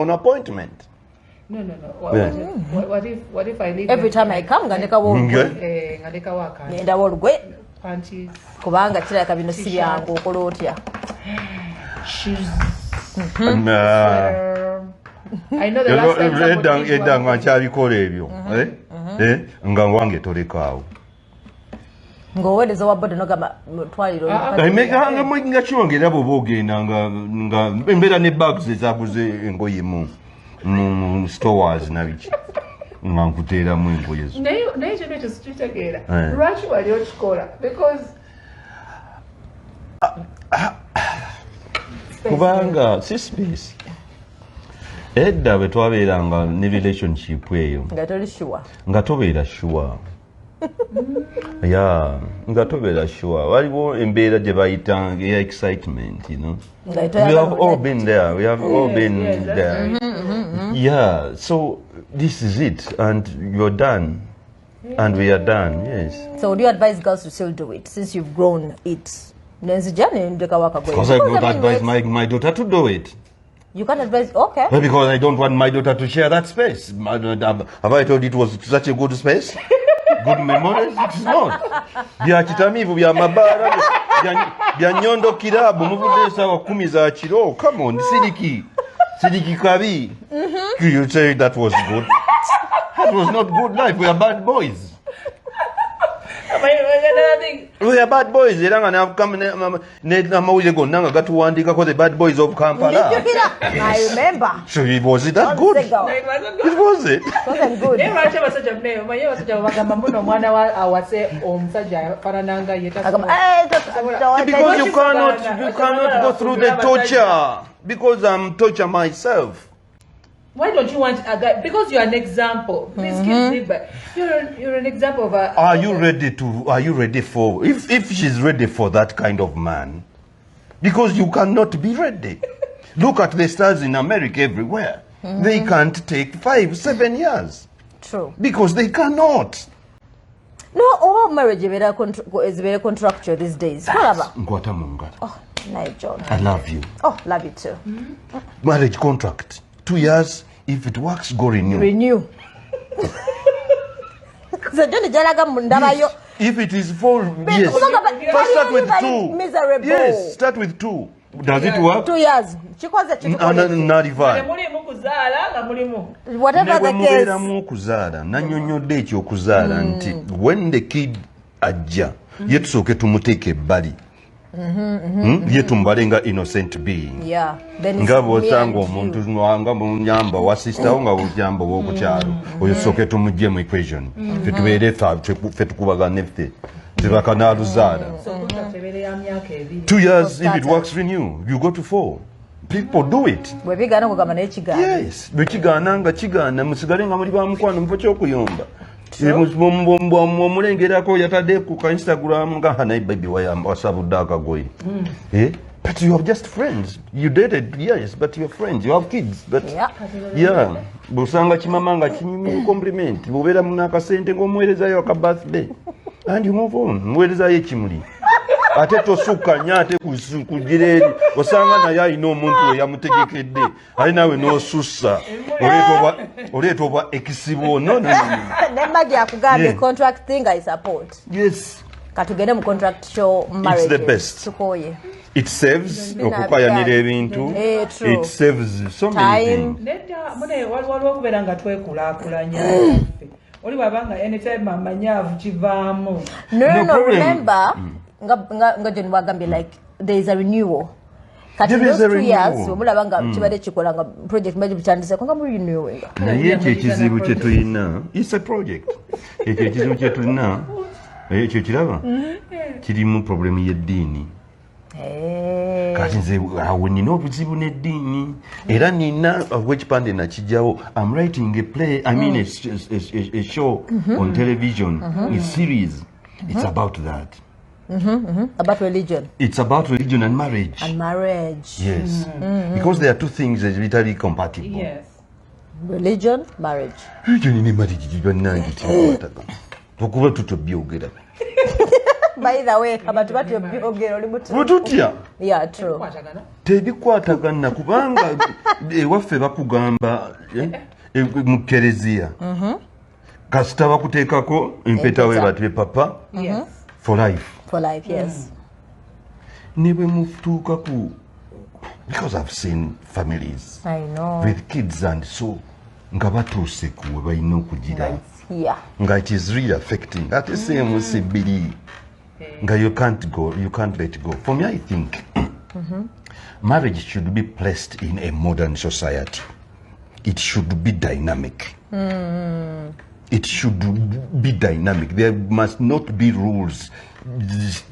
on appointment. No. What if I leave? Every time I come, ngandeka waka. Ngenda wolugwe. Panties. Kubanga kiraka bino si byangu okola otya. Shoes. I know the last time edanga nkyabikola ebyo nga wange tolekaawo ng'oweereza wa boda nogamba twaliro nga kyongera bw'oba ogenda nga embeera ne bags ezaguze engoye mu stores nabiki nga nkuteeramu engoye zo naye kino ekyo sikitegeera lwaki wali okikola because kubanga si space edda bwe twabeeranga ne relationship eyo nga tobeera sure nga tobeera sure waliwo embeera gye bayita eya excitement we have all been there yeah so this is it and you're done and we are done. Yes, so would you advise girls to still do it since you've grown it? Because I would advise my daughter to do it. You can't advise, okay. Well, because I don't want my daughter to share that space. Have I told you it was such a good space? Good memories? It's not. Bya kitamivu bya mabara bya nyondo kirabu muvude sawa 10 za kiro. Come on, sidiki kabi. You say that was good? That was not good life. We are bad boys. We are bad boys. The bad boys of Kampala. I remember. So was it that good? It wasn't. It wasn't good. Because you cannot go through the torture. Because I'm torture myself. Why don't you want a guy? Because you're an example. Please give me back. You're an example of a. Are you ready for? If she's ready for that kind of man, because you cannot be ready. Look at the stars in America everywhere. They can't take 5-7 years. True. Because they cannot. No, all marriage is very contractual these days. Oh, Naye John. I love you. Oh, love you too. Marriage contract. 2 years. If it works, go renew. If it is 4 years, first start with 2. Miserable. Yes, start with 2. Does it work? 2 years. Whatever the case. When the kid ajja, yetusooke tumuteeke ebbali. Yetumbalenga innocent being. Yeah. Nga bw'osanga omuntu nga munyamba wa sister nga bw'okyamba w'okukyalo oyo soke tumugye mu equation ffe tubeere ffe tukubagane ffe tebakanaaluzaala 2 years if it works renew you go to 4 people do it. Yes, bwe kigaana nga kigaana musigale nga muli bamukwano mufo ky'okuyomba omulengerako yatadde ku ka Instagram nga naye baby wasabudde akagoye. But you are just friends. You dated, yes, but you're friends. You have kids, but yeah. Busanga chimama nga chinyumi compliment. Bubera munakasente ng'omuwerezayo aka birthday. And you move on. Muwerezayo ekimuli. Ate tosuka nyate kujireri. Osanga na ya ino omuntu yamutegekedde. Ali nawe n'osussa. Oleeta oba ekisibo. No. Nembagi akugambye contract thing I support. Yes. Katugende mu contract show marriage. It's the best. Tukoye. It saves okukayanira ebintu. It saves so many things. Neta mune waliwo okubeera nga twekulaakulanya. Oli wabanga anytime amanyavu kivaamu. No, remember nga John wagambye like there is a renewal. Kati those 2 years omulaba nga kibadde kikola nga project maji bitandise nga mu renewing. Naye ekyo ekizibu kye tulina it's a project. Ekyo ekizibu kye tulina ekyo kiraba kirimu problem y'eddiini. Kati nze awo nina obuzibu n'eddiini era nina obwekipande nakijjawo. I'm writing a play, I mean a show on television, a series. It's about that. About religion. It's about religion and marriage. Yes. Because there are two things that are literally compatible. Yes. Religion, marriage. Religion and marriage. Tokuba tutobyogera. By the way, abantu batyo oli mutu. Bututya. Yeah, true. Tebikwatagana kubanga ewaffe bakugamba mu Kereziya. Kasita bakuteekako empeta we batwe papa. For life. For life, yes. Ne bwe mutuuka ku, because I've seen families with kids and so nga batuuse ku we balina okugira nga it is really affecting ate seemu sebbiri nga you can't let go. For me, I think marriage should be placed in a modern society. It should be dynamic. It should be dynamic. There must not be rules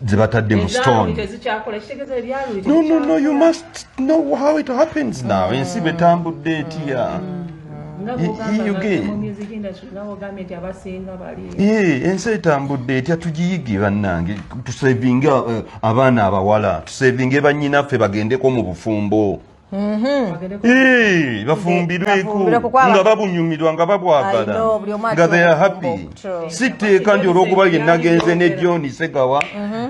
that are them stone. No, you must know how it happens now. And see betambu date here. You get. Yeah, and say tambu date tujiyigge bannange tusevinga abaana abawala tusevinge bannyina ffe bagendeko mu bufumbo. Bafumbirweko nga babunyumirwa nga babwagala nga they are happy. Siteeka nti olw'okuba yenna genze ne John Segawa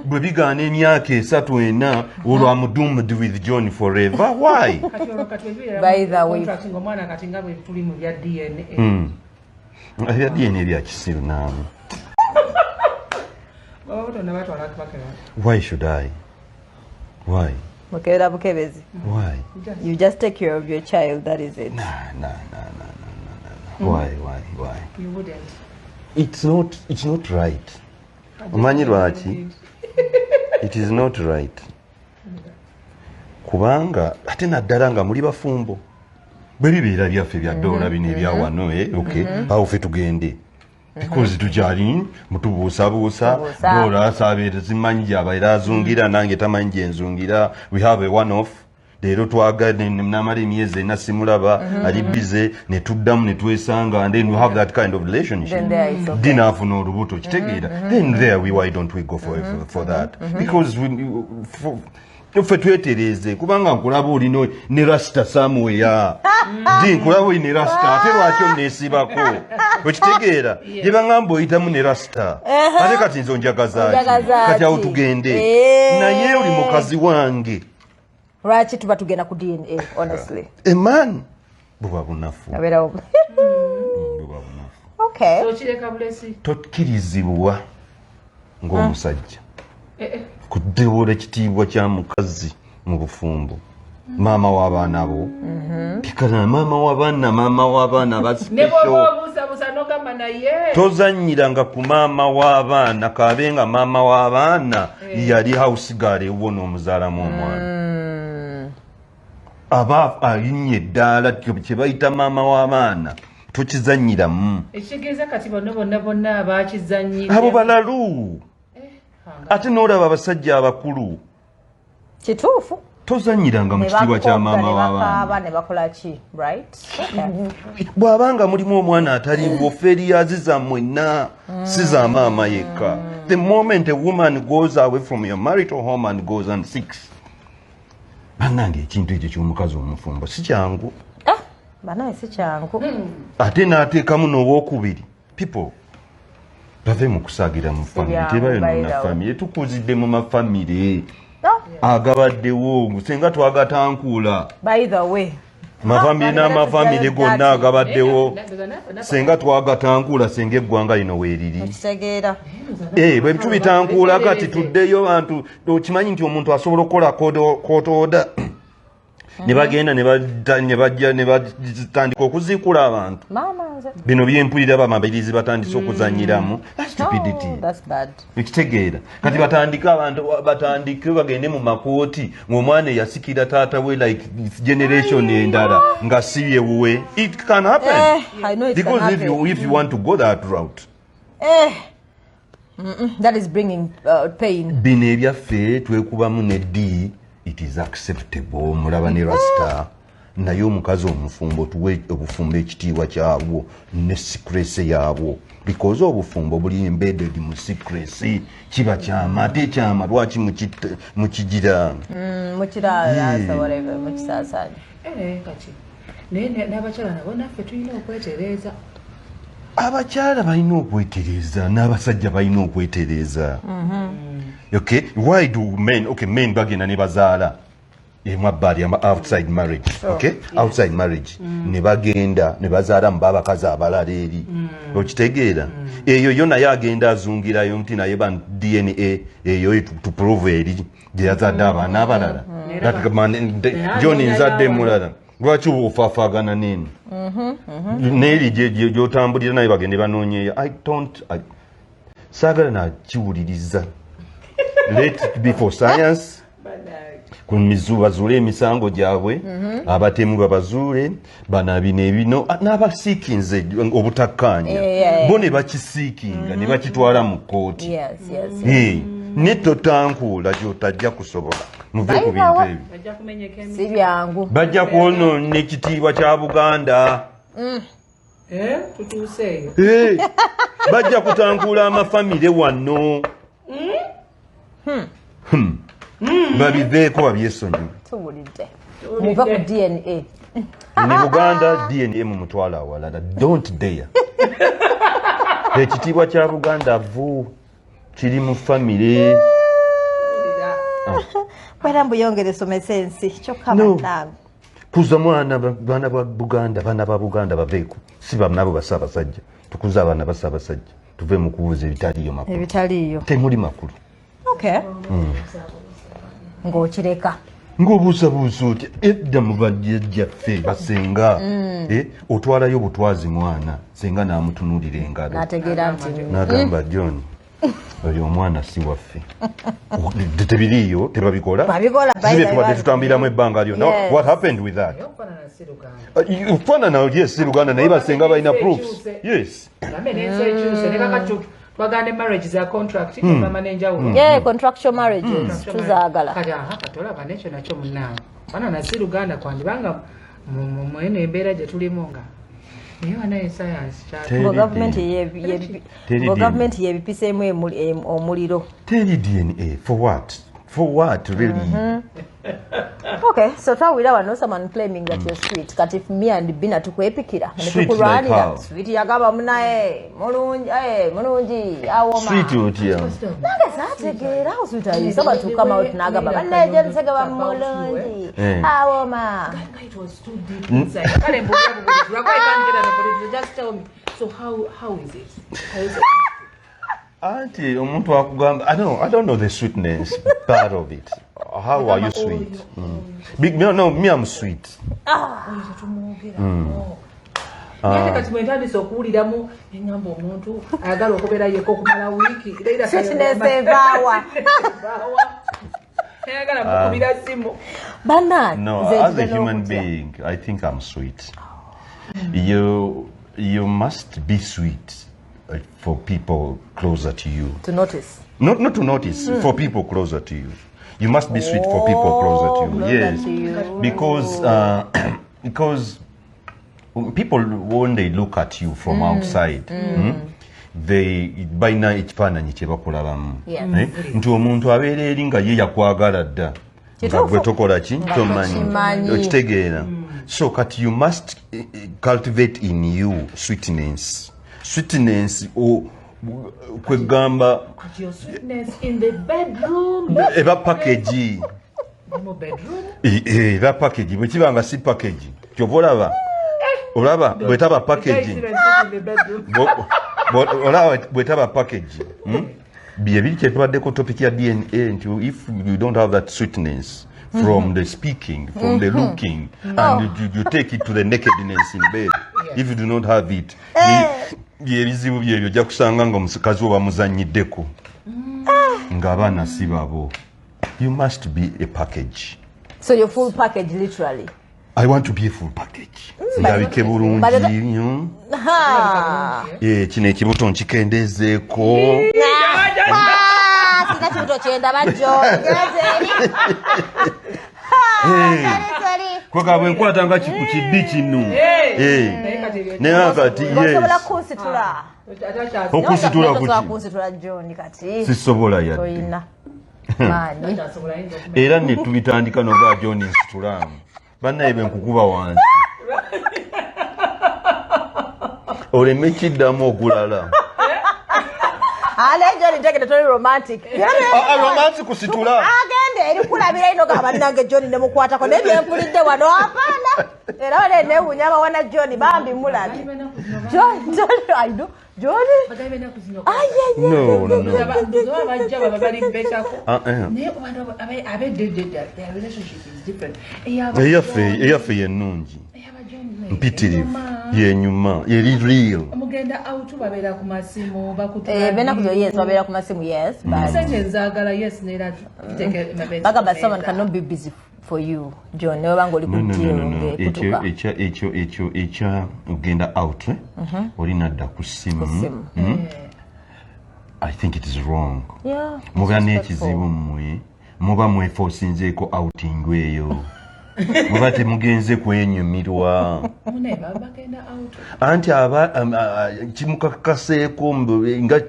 bwe bigaana emyaka 3-4 olwo I'm doomed with John forever. Why? By the way, ebya DNA bya kisiru naamu. Why should I? Why? Why? You just take care of your child, that is it. No. Why? You wouldn't. It's not right. Omanyi lwaki? It is not right. Kubanga ate naddala nga muli bafumbo. Bwe bibeera byaffe bya ddoola bino ebya wano, okay, awo ffe tugende. Because tukyali mutubuusabuusa ddoola saabeera zimanyi gy'abaera azungira nange tamanyi gye nzungira. We have a one-off. Leero twagala namala emyezi 4 simulaba ali bize ne tuddamu ne twesanga and then we have that kind of relationship. Dina afuna olubuto kitegeera. Then there why don't we go for that? Because ffe twetereze kubanga nkulaba olino ne rasta somewhere. Di nkulaba oli ne rasta ate lwaki onneesibako okitegeera gye baŋŋamba oyitamu ne rasta ate kati nze onjagazaaki kati awo tugende naye oli mukazi wange. Lwaki tuba tugenda ku DNA, honestly? Man buba bunafu. Okay. Tokkirizibwa ng'omusajja kuddewola ekitiibwa kya mukazi mu bufumbo. Maama w'abaana bo pikana maama w'abaana tozannyiranga ku maama w'abaana kabenga maama w'abaana yali house girl ewona omuzaalamu omwana aba alinnye eddaala kye bayita maama w'abaana tokizannyiramu. Ekitegeeza kati bonna abakizannyira abo balalu ate n'olaba abasajja abakulu kituufu tozannyiranga mu kitiibwa kya maama w'abaana ne bakola ki, right? bw'abanga mulimu omwana ataliwo feriyazi zammwe na si za maama yekka. The moment a woman goes away from your marital home and goes and seeks, bannange ekintu ekyo ky'omukazi omufumbo si kyangu. Banaye si kyangu. Ate n'ateekamu n'owookubiri. People bave mu kusaagira mu famire tebayonona famire tukuzidde mu mafamire agabaddewo senga twagatankuula. By the way, mafamire n'amafamire gonna agabaddewo senga twagatankuula senga eggwanga lino weeriri. Bwe tubitankuula kati tuddeyo bantu okimanyi nti omuntu asobola okukola kotooda ne bagenda ne bajja ne batandika okuziikula abantu. Bino byempulira bamabirizi batandise okuzannyiramu. Stupidity. Ekitegeera kati batandika abantu batandike bagende mu makooti ng'omwana yasikira taata we like generation endala nga si yewuwe. It can happen. Because if you want to go that route. That is bringing pain. Bino ebyaffe twekubamu ne ddi. It is acceptable mulaba ne rasta naye omukazi omufumbo tuwe obufumbo ekitiibwa kyabwo ne secrecy yaabwo because obufumbo buli embedded mu secrecy kiba kyama ate kyama lwaki mukigira kati naye n'abakyala nabo naffe tulina okwetereeza abakyala balina okwetereza n'abasajja balina okwetereza. Okay, why do men bagenda ne bazaala emabbali outside marriage? Okay, outside marriage ne bagenda ne bazaala mu babakazi abalala eri. Okitegeera? Eyo yo naye agenda azungirayo nti naye ba DNA eyo to prove eri gye yazadde abaana abalala. John nzadde mulala. Lwaki ofafaagana nini? Neeri gy'otambulira naye bagende banoonyeeyo. Saagala nakiwuliriza. Let it be for science. Bazuule emisango gyabwe, abatemu babazuule, banabina ebino n'abasiikinze obutakkaanya. Bo ne bakisiikinga ne bakitwala mu kkooti. Ne totankuula gy'otajja kusobola. Muve ku bintu ebyo. Si byangu. Bajja kwonoona ekitiibwa kya Buganda. Tutuuseeyo. Bajja kutankuula amafamire wano. Babiveeko babyesonyiwe. Tuwulidde. Muva ku DNA. Ne Buganda DNA mu mutwalo awalala. Don't dare. Ekitiibwa kya Buganda kiri mu famire. Kwera mbuyongere somese ensi kyokka bannange. Kuza baana ba Buganda baveeko. Si banabo basabasajja. Tukuza abaana basabasajja. Tuve mu kubuuza ebitaliiyo makulu. Ebitaliiyo. Temuli makulu. Okay. Ng'okireka. Ng'obuusabuusa otya edda mu bajjajjaffe basenga. Otwalayo butwazi mwana senga n'amutunuulira engalo. N'ategeera nti n'agamba John. Oyo omwana si waffe. Tebiriiyo tebabikola. Zibe tubadde tutambiramu ebbanga lyonna. What happened with that? Okufaanana yes Luganda naye basenga balina proofs. Yes. Bagande marriages are contract mama nenjawulo. Yeah, contractual marriages tuzaagala. Katola banekyo nakyo munange. Bana nasi Luganda kwandibanga mu eno embeera gye tulimu nga naye wanaye science government yebipiseemu omuliro. Teri DNA for what? For what really? Okay, so twawira wano someone claiming that you're sweet. Kati if me and Bina tukwepikira sweet like how? Sweet yagaba munaye mulungi awoma. Sweet otya. Nange saategeera how sweet are you? Soba to come out nagaba banneje nsegaba mulungi awoma. It was too deep inside. Kale mbuya bugudu. Just tell me. So how is it? How is it? Auntie, omuntu akugamba, I don't know the sweetness part of it. How are you sweet? No, me I'm sweet. Yeye kati mwentandise okuwuliramu engamba omuntu ayagala okubeera yeko okumala wiiki. Sweetness evaawa. Ayagala mukubira simu. No, as a human being, I think I'm sweet. You must be sweet. For people closer to you. To notice. Not to notice, for people closer to you. You must be sweet for people closer to you. Yes. To you. Because people, when they look at you from outside, they Bina ekifaananyi kye bakulabamu. Nti omuntu abeera eri nga ye yakwagala dda. Nga gwe tokola ki? Tomanyi. Okitegeera. So kati you must cultivate in you sweetness. Sweetness kwegamba Your sweetness in the bedroom. eba package. Mu bedroom? Eba package. Bwe kibanga si package. Kyova olaba bwetaba package. Olaba bwetaba package. Bye biri kyetwaddeko topic ya DNA nti if you don't have that sweetness from the speaking, from the looking, and you take it to the nakedness in bed. If you do not have it, ebizibu byebyo ojja kusanga nga omukazi oba muzanyiddeko ng'abaana si babo. You must be a package. So you're full package literally. I want to be a full package. Ndabike bulungi nnyo. Kino ekibuto nkikendezeeko. Sina kibuto kyenda bajjo. Kweka bwe nkwata nga kiddi kino. Naye kati osobola kunsitula. Okusitula kuki? Kunsitula John kati. Sisobola yadde. Oyina. Maani. Era ne tubitandika n'oga John nsitulamu. Bannaye be nkukuba wansi. oleme kiddamu okulala John take it romantic. Romantic kusitula. Agende eri kulabira ino gaba nange John ne mukwata ko ne byempulidde wano apana. Era wale ne unyama wana John bambi mulagi. John I do. John. No. Their relationship is different. Eyafe yenungi. Mpitirivu yenyuma yeri real. Mugenda out babera ku masimu bakutula. Bena kuzo yes babera ku masimu yes. Message nzagala yes nera take my Baga but someone cannot be busy for you John ne bango No. Echa ugenda out olina dda ku simu. I think it is wrong. Yeah. Muba n'ekizibu mmwe muba mwefosinzeeko outing eyo. Muba temugenze kwenyumirwa. Anti kimukakaseeko nga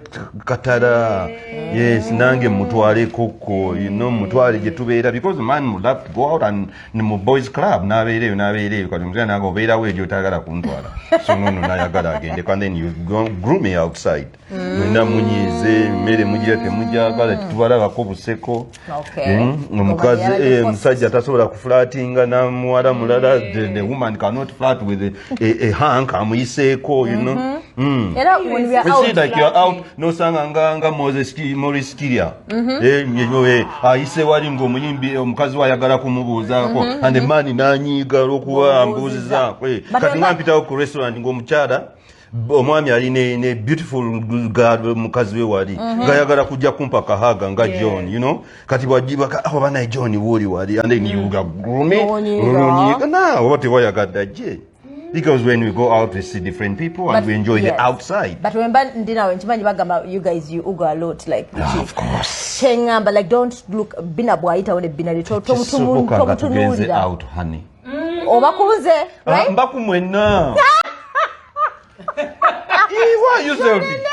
katara. Yes, nange mutwale koko, mutwale gye tubeera because man would love to go out and mu boys club n'abeereyo kati muzira nange obeerawo egyo otayagala kuntwala. So no nayagala agende and then you groom me outside. Mwena munyize mmere mugira temujagala tubalabako buseko. Omukazi musajja tasobola kuflatinga na muwala mulala. The woman cannot flirt with a hank amuyiseeko Era when we are out like you are out no sanga nga Maurice Kiria ayise wali ng'omuyimbi omukazi wayagala kumubuuzaako and the man nanyiga olw'okuba ambuuzizaako kati nga mpitawo ku restaurant ng'omukyala omwami ali ne beautiful girl mukazi we wali ngayagala kujja kumpa kahaga nga John kati wajiba oba naye John woli wali and then you grooming na oba tewayagadde je. Because when we go out, we see different people and we enjoy the outside. But remember, you guys, you go a lot, like of course. But like, don't look. Bina boaita one Bina little. Benzi out, honey. Obakuze, right? Mbakumwena. Why you selfish?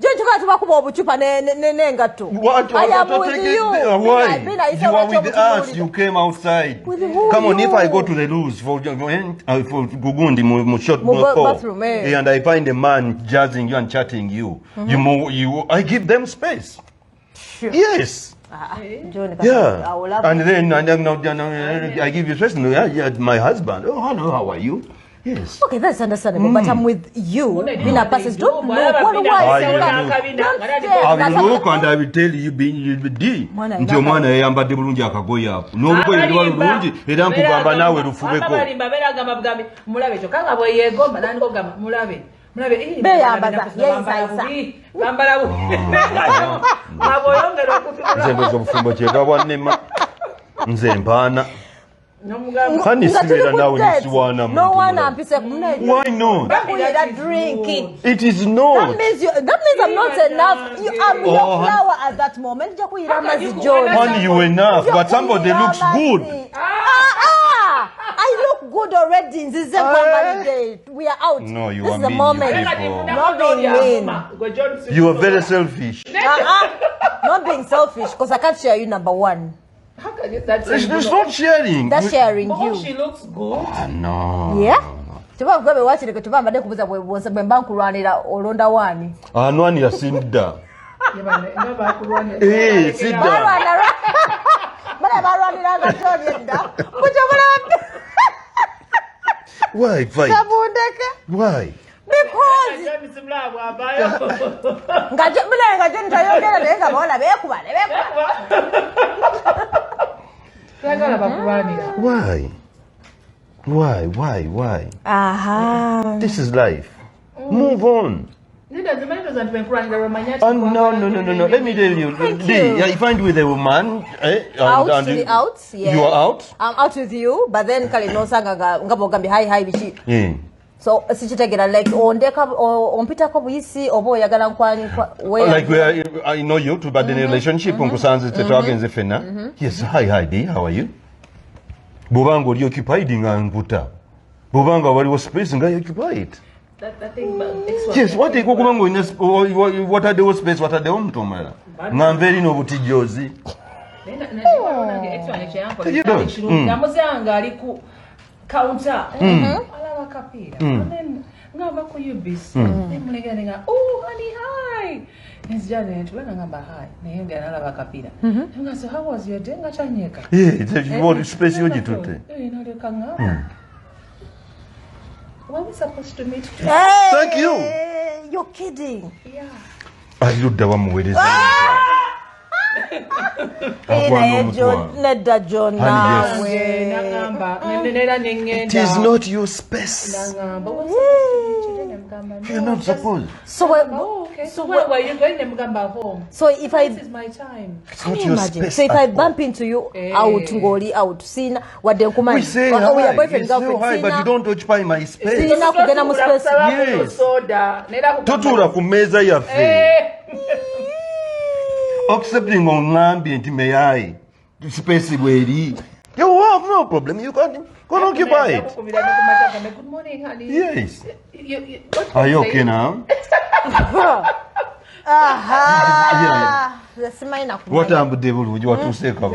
John, you got to walk over Chupa Nengato. What? I am with you. Why? You are with us. You came outside. Come on, if I go to the loose for Gugundi, short bathroom, and I find a man jazzing you and chatting you, I give them space. Sure. Yes. John, yeah. And then I give you space. My husband. Oh, hello. How are you? Yes. Okay, that's understandable. But I'm with you. Bina passes. Don't look. I will look and I will tell you you be D. Ndio mwana yambadde bulungi akagoya apo. N'olugoye lwa lulungi era nkugamba naawe lufubeko. Mulabe kyokanga bwe yegomba nandiko gamba mulabe. Mulabe yambaza yeyisaisa. Bambala bu. Aboyongera okutula. Nze mbezo bufumbo kyegabwa nnema. Nze mpaana. Honey, no one ampise why not? Drinking. It is not. That means I'm not enough. You are your flower at that moment. Honey, you enough, but somebody looks good. I look good already. This is a day. We are out. No, you this are is a moment. Not being mean. You are very selfish. Not being selfish, because I can't share you number one. How can you? That's not sharing. That's sharing you. She looks good. No. Yeah. Tuba gwe watchire ke tuba mbade kubuza bwe bank kulwanira olonda wani. Anwani ya simda. Never kulwanira. Simda. Bale balwanira nga tonda. Kuchobola. Why fight? Why? Because Why? This is life. Move on. No. Let me tell you. I find with a woman. Out to the outs. Yeah. You are out. I'm out with you, but then kali no sanga ngabo gambi hi bichi. Yeah. So sichitegera like ondeka ompita ko buyisi obo yagala nkwani like I know you but in a relationship nkusanze tetwagenze fena. Yes, hi D, how are you? Bobanga oli occupied nga nkuta. Bobanga waliwo space nga occupied. That thing yes, what are the space, what are the omtomera? Ngamveri no butijozi. You don't. counter. Alaba kapira. And then ngaba ku UBC. Nemuleganenga, oh honey, hi. Nzijane ntubanga ngamba hi. Naye nga alaba kapira. Nga so how was your day? Ngachanyeka. Yeah, what space you tute. Naleka ngamba. Were we supposed to meet today? Thank you. You're kidding. Yeah. Aludda bamuweereza. Nedda John nawe. Nagamba nera nengenda. It is not your space. Nagamba You're not supposed. So okay. So where were you going? Nemugamba home. So if I This is my time. It's not your space. So if I bump into you out ngoli out sina wadde nkumanyi. We say hi, but you don't occupy my space. Sina kugenda mu space. Yes. Soda. Totuula ku mmeeza yaffe. Accepting ongambye nti meyayi space bweri. You have no problem. You can occupy it. Good morning, honey. Yes. Are you okay now? Aha. Watambudde bulungi watuuseeko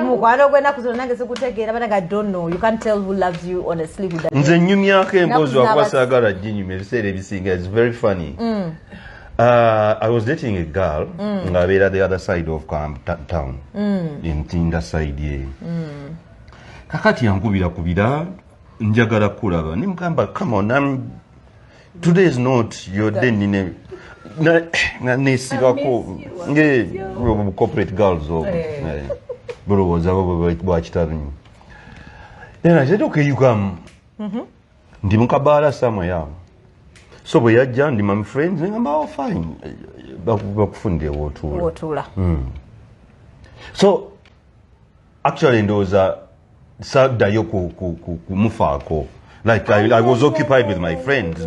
mukwano gwenaku zonna nange sikutegeera bana I don't know. You can't tell who loves you honestly. Nze nnyumyako emboozi wakuba saagala ginyuma ebiseera ebisinga. It's very funny. I was dating a girl ngabeera the other side of town in Tinda side ye. Kakati yankubira njagala kulaba nimugamba come on, today is not your day nine nesibako corporate girls over bulowooza bwakitalunyi. Then I said okay, you come. Ndi mukabaala somewhere. So bwe yajja ndi my friends ngamba oh fine bakufundire wotuula. So actually ndowooza saddayo kumufaako. Like I was occupied with my friends.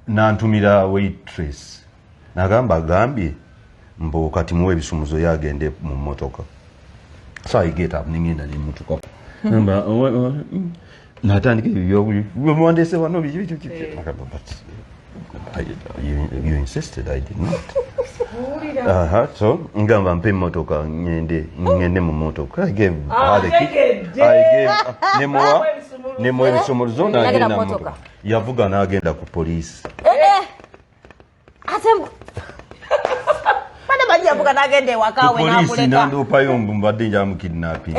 Nantumira waitress. Agambye mbo kati muwe ebisumuzo yagende mu motoka. So I get up ningenda ne motoka. Natandika mwandese wano you insisted. I did not. So ngamba mpe motoka ngende mu motoka. I gave her the key. I gave nemo ebisumuluzo n'agenda mu motoka. Yavuga n'agenda ku police. Bana bajavuga n'agenda ewaka we n'akuleka. Police nandopayo mbadde njamu kidnapping.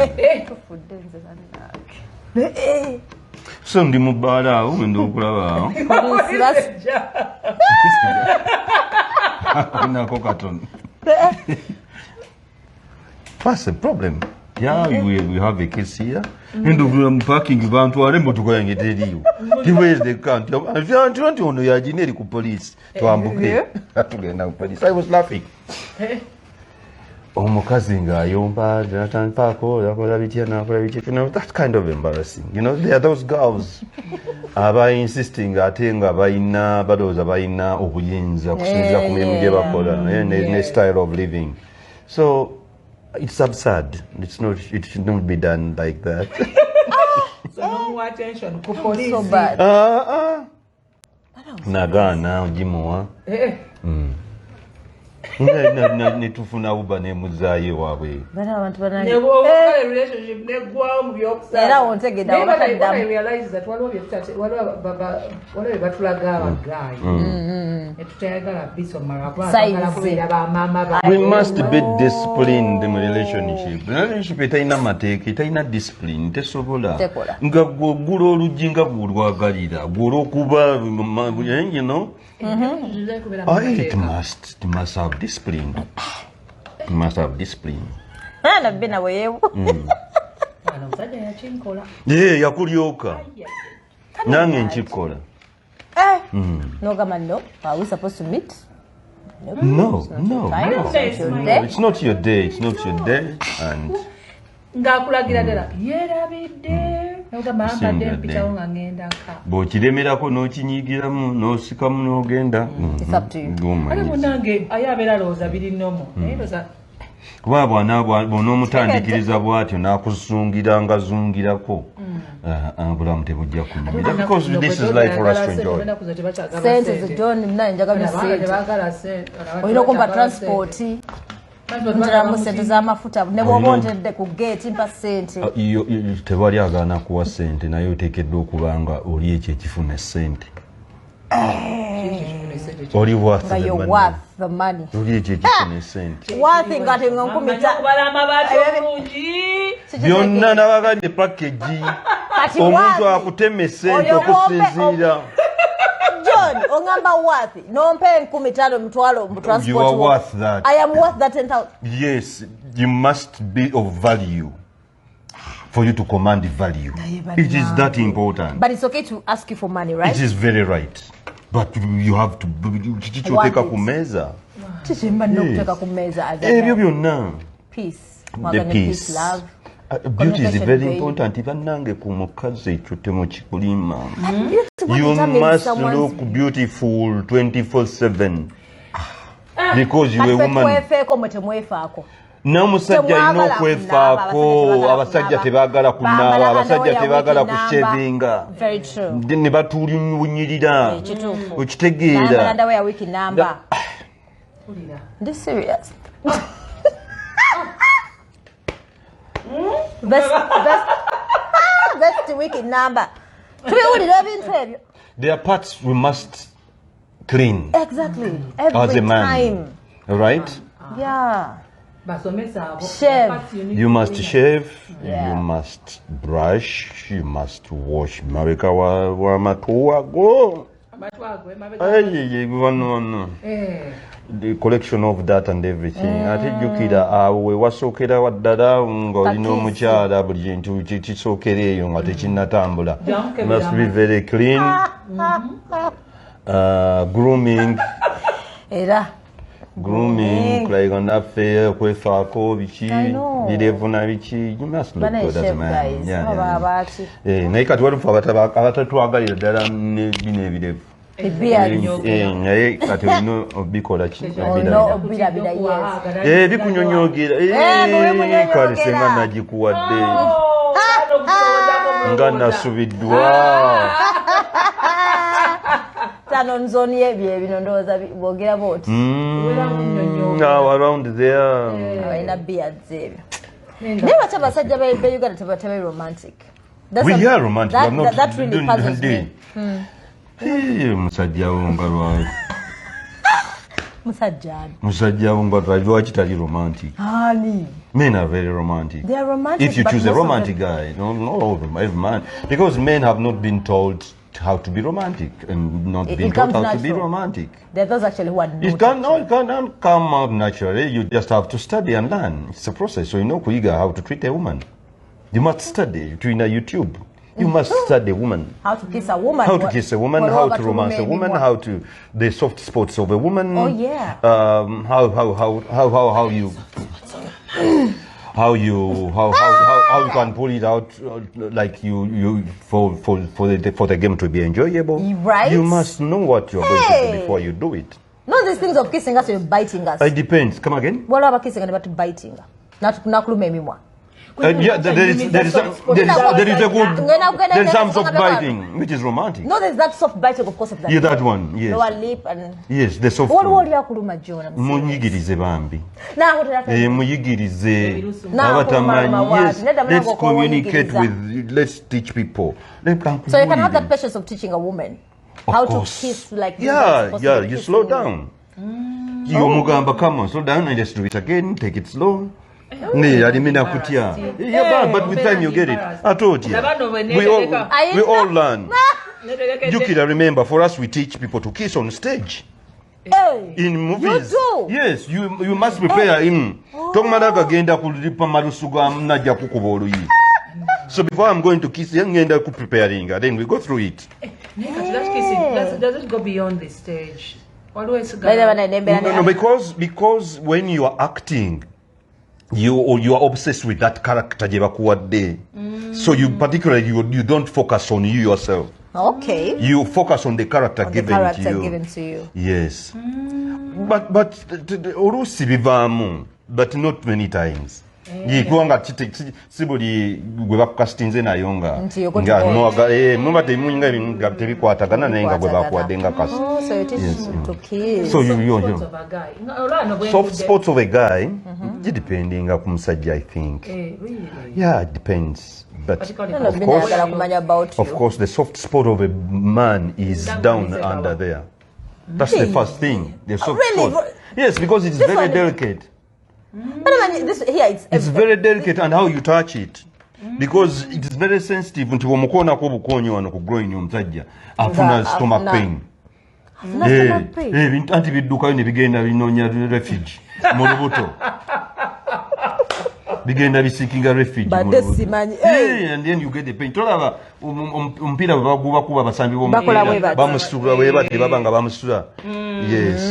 So ndi mu bbaala awo mwenda okulaba awo. Nako katono. What's the problem? Yeah, we have a case here. And I'm parking bantwale motoka yange teriyo. Where is the count? Anti ono yajineri ku police. Twambuke. Tugenda ku police. I was laughing. Omukazi ng'ayomba natanpaako yakola bitya nakola bitya. You know, that's kind of embarrassing. You know, there are those girls aba insisting ate nga balina balowooza balina obuyinza kusinziira ku mirimu gye bakola ne style of living. So it's absurd. It should not be done like that. So no more attention ku police. So bad. Nagaana ogimuwa. Netufuna uba nemuzaayo waabwe. Bana abantu banange. Relationship negwawo mu byokusaba. Era ontegedde awo bataddamu. I realize that waliwo batulaga abagayi. Netutayagala biso marabala kubera ba mama ba. We must be disciplined in relationship. Relationship etayina mateeka, etayina discipline, tesobola. Nga gula oluggi nga bw'olwagalira, gw'olwokuba you know. It must have discipline. It must have discipline. Bina weewo. Yakulyoka. Nange nkikola. No, no. Are we supposed to meet? No. It's not your day. It's not your day. And ngakulagira ddala yerabidde nogamba mbadde mpitawo nga ngenda ka bw'okiremerako n'okinyiigiramu n'osikamu n'ogenda. Ale munange ayabeera alowooza biri nomo naye loza kuba bw'onoomutandikiriza bw'atyo n'akusungira nga zungirako bulamu tebujja kunyumira because this is life for us to enjoy. Sente John naye njagala bise olina okumpa transport. Ntiramu sente z'amafuta ne bw'oba ontedde ku gate mpa sente. Tewali agaana kuwa sente naye oteekeddwa okuba nga oli ekyo ekifuna sente. Oli worth the money. Oli ekyo ekifuna sente. Worth ngate nga 10,000. Byonna nabagadde package. Omuntu akuteme sente okusinziira. John, ongamba worth. Nompe 15,000 mutwalo mu transport. You are worth that. I am worth that 10,000. Yes, you must be of value for you to command value. It is that important. But it's okay to ask you for money, right? It is very right. But you have to chichoteka kumeza. Chichimba nokuteka kumeza as ebyo byonna. Peace. The peace. Love. Beauty is very important. Even nange ku mukazi chotemo chikulima. You must look beautiful 24/7. Because you are a woman. N'omusajja alina okwefaako, abasajja tebaagala kunaaba, abasajja tebaagala kushevinga. Ne batuulinyirira. Okitegeera. This serious. Best wicked number. There are parts we must clean. Exactly. As a man. Time. Right? Yeah. Shave. You must shave, you must brush, you must wash marika wa matuwa go. The collection of that and everything. I think you kid we wasokera waddala ngo lino mukyala buli kintu kisokereyo nga tekinnatambula. Must be very clean. Grooming. Grooming, like on naffe, kwefaako biki, birevuna biki. You must look good as a man. Naye kati waliwo abatatwagalira ddala bino ebirevu. Naye kati olina obikola ki? Bikunyonyogira. Kale senga nagikuwadde. Nga nasubiddwa. Now around there. Romantic. We are romantic. That really puzzles me. Musajja wonga lwaki. Musajja wonga lwaki tali romantic. Men are very romantic. They are romantic. If you choose a romantic guy, no, every man, because men have not been told how to be romantic and not being taught how to be romantic. There are those actually who are not. It can't come out naturally. You just have to study and learn. It's a process. So you know kuiga how to treat a woman. You must study to YouTube. You must study a woman. How to kiss a woman. How to kiss a woman, how to romance a woman, how to the soft spots of a woman. Oh yeah. How you can pull it out like you for the game to be enjoyable. Right. You must know what you're going to do before you do it. No, these things of kissing us or biting us. It depends. Come again. What about kissing and about biting? Not anymore. Yeah, there is some soft biting, which is romantic. No, there's that soft biting, of course. Of that. Yeah, that one. Yes. Lower lip and. Yes, the soft. What are you doing, John? Muyigirize bambi. Now what are you? Muyigirize. Yes. Let's communicate with. Let's teach people. So you can have that patience of teaching a woman how to kiss like. Yeah. You slow down. You mugamba, come on, slow down and just do it again. Take it slow. But with time you get it. I told you. We all learn. You can remember, for us we teach people to kiss on stage. In movies. You do? Yes, you must prepare him. So before I'm going to kiss him, preparing, then we go through it. Does it go beyond the stage? Always no, because when you are acting, you are obsessed with that character. So you particularly you don't focus on you yourself. Okay. You focus on the character given to you. Yes. But not many times. Yikuanga si buli gwe bakukasitinze nayo nga muba temunyinga ebintu tebikwatagana naye nga gwe bakuwadde nga soft spots of a guy gidependinga ku musajja I think. Yeah, it depends. But of course the soft spot of a man is down under there. That's the first thing. The soft spot. Yes, because it's very delicate. It's very delicate and how you touch it. Because it is very sensitive. Nti wamukona ko bukonyi wano ku growing omusajja afuna stomach pain. Bintu anti biddukayo ne bigenda binonya refuge mu lubuto. Bigenda bisikinga refuge mu lubuto. And then you get the pain. Tolaba ompira baguba kuba basambi bamusula weba tebabanga bamusula. Yes.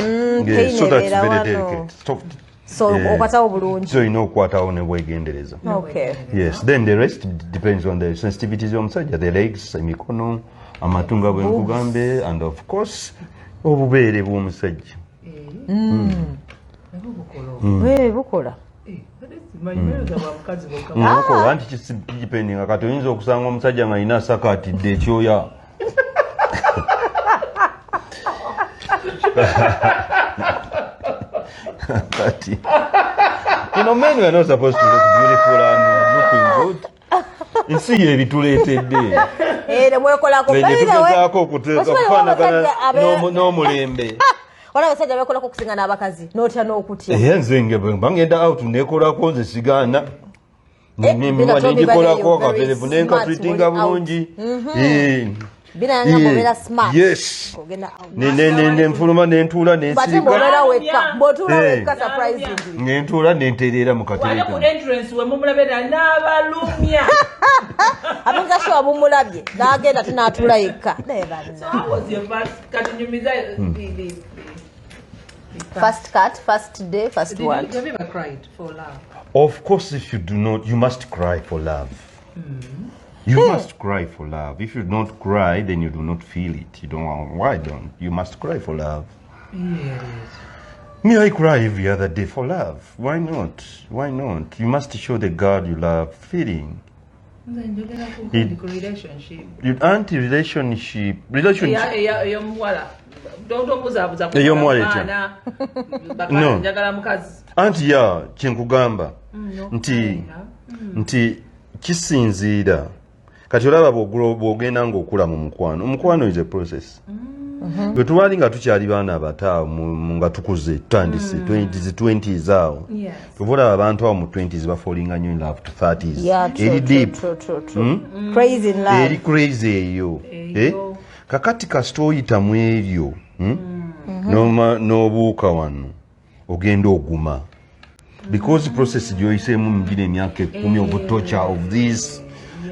So that's very delicate. Soft. So okwatawo bulungi. So you know okwatawo ne bwegendereza. Okay. Yes, then the rest depends on the sensitivities of the legs, emikono, amatunga bwenkugambe, and of course obubeere bw'omusajja. Bukola. Mukola anti kidependinga kati oyinza okusanga omusajja nga alina sakatidde ekyoya. You know, men are not supposed to look beautiful and looking good. Nsi ebituleetedde. Tugezaako okufaanagana n'omulembe. Wala abasajja bekolako okusinga n'abakazi n'otya n'okutya. Nze bangenda out nekolako nze sigaana. Nenjikolako akaperevu nenkatwitinga bulungi. Bina yangambo bera smart. Yes. Nenfuluma nentuula nensirika. Bati mbobera weka. Mbotula weka surprisingly. Nentuula nentereera mu katereeza. Wali ku entrance we mumulabira n'abalumya. Abengasho abumulabye. N'agenda tunaatula yekka. So how was your first katunyumiza first cut, first day, first one. Have you ever cried for love? Of course, if you do not, you must cry for love. You must cry for love. If you don't cry, then you do not feel it. You don't. Why don't? You must cry for love. Yes. Me, I cry every other day for love. Why not? Why not? You must show the God you love feeling. Then you're gonna go relationship. You anti-relationship. No. Anti ya chinkugamba. Nti kisinziira. Kati olaba bw'ogenda ng'okula mu mukwano. Omukwano is a process. Bwe tubaali nga tukyali baana abato nga tukuze tutandise 20s awo. Tuvola abantu awo mu 20s bafallinga nnyo in love to 30s. Eri deep. Crazy in love. Eri crazy eyo. Kakati kasita oyita mu eryo n'obuuka wano ogenda oguma. Because the process gyoyiseemu mugire emyaka 10 of torture of this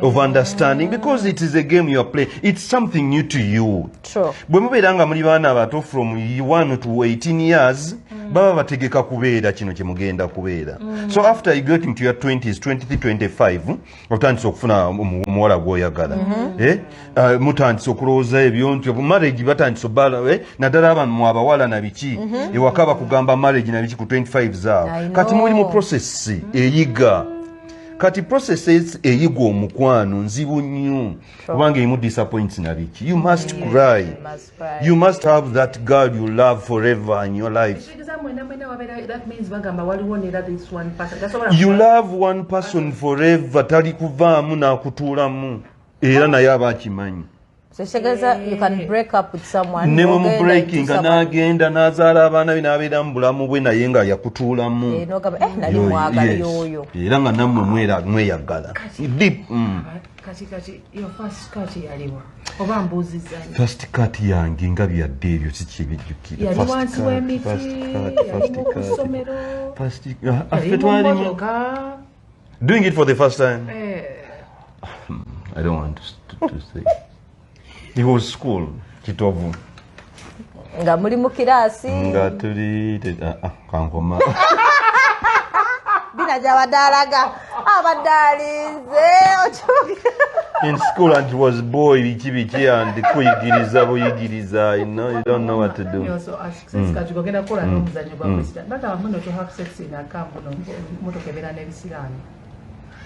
of understanding, because it is a game you are playing. It's something new to you. True. Bwe mubeera nga muli baana abato from 1 to 18 years baba bategeka kubeera kino kye mugenda kubeera. So after you get into your 20s, 23, 25 otandise okufuna omuwala gw'oyagala. Mutandise okulowooza ebyo nti marriage batandise obbala naddala abantu mu abawala na biki ewaka bakugamba marriage na biki ku 25 zaawo. Kati muli mu process eyiga. Kati processes eyiga omukwano nzibu nnyo kubanga emu disappoints na biki. You must cry. You must have that girl you love forever in your life. You love one person forever, tali kuvaamu n'akutuulamu era naye aba akimanyi. So you can break up with someone. Ne mu breaking n'agenda n'azaala abaana be n'abeera mu bulamu bwe naye nga yakutuulamu. Nali mwagala yoyo. Era nga nammwe mweyagala. Deep. Kati your first cut yaliwa. Oba mbuuziza. First cut yange nga byadde ebyo si kibijjukira. Yali wansi w'emiti. Doing it for the first time. I don't want to say. It was school, kitovu. Nga muli mu kirasi. Nga tuli kankoma. Bina jabadalaga abadalize ochoke. in school and was boy biki and kuyigiriza buyigiriza, you know, you don't know what to do. You also ask sex kachigogenda kola n'omuzannyo gwa president. But I'm going to have sex in a camp motokebera n'ebisiraani.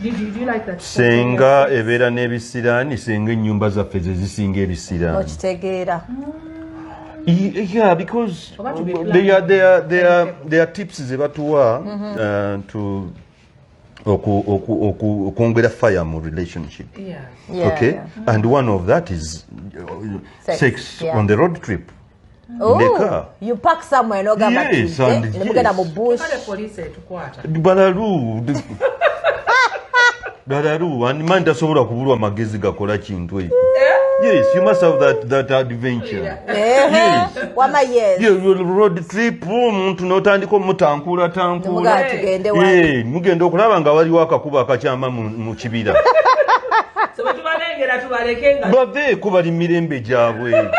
Do you like that? Senga ebera n'ebisiraani, senga ennyumba zaffe ze zisinga ebisiraani. Okitegeera. Yeah, because they are tips ze batuwa to okwongera fire mu relationship. Yeah. Okay, and one of that is sex on the road trip. Oh, in the car. You park somewhere no gamba. Yes, and mugenda mu bush. Balaru and man tasobola kubulwa magezi gakola kintu ekyo. Yes, you must have that adventure. Yes. Wama yes. You road trip muntu notandika mutankula. Mugenda okulaba nga waliwo akakuba akakyama mu kibira. So tubalengera tubalekenga. Bave kubali mirembe gyabwe.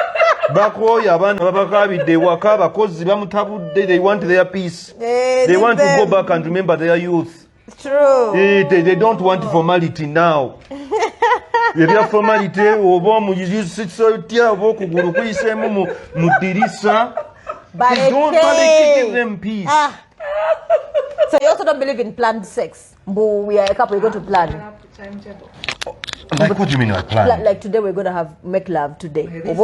Bakoya abaana babakabidde waka abakozi bamutabudde. They want their peace. They want to go back and remember their youth. True. They don't want formality now. Ebya formality oba muyisitya oba okugulu kuyisemu mu dirisa. Don't give them peace. So you also don't believe in planned sex? But we are a couple, we're going to plan. Like what do you mean like plan? Like today we're going to make love today. Of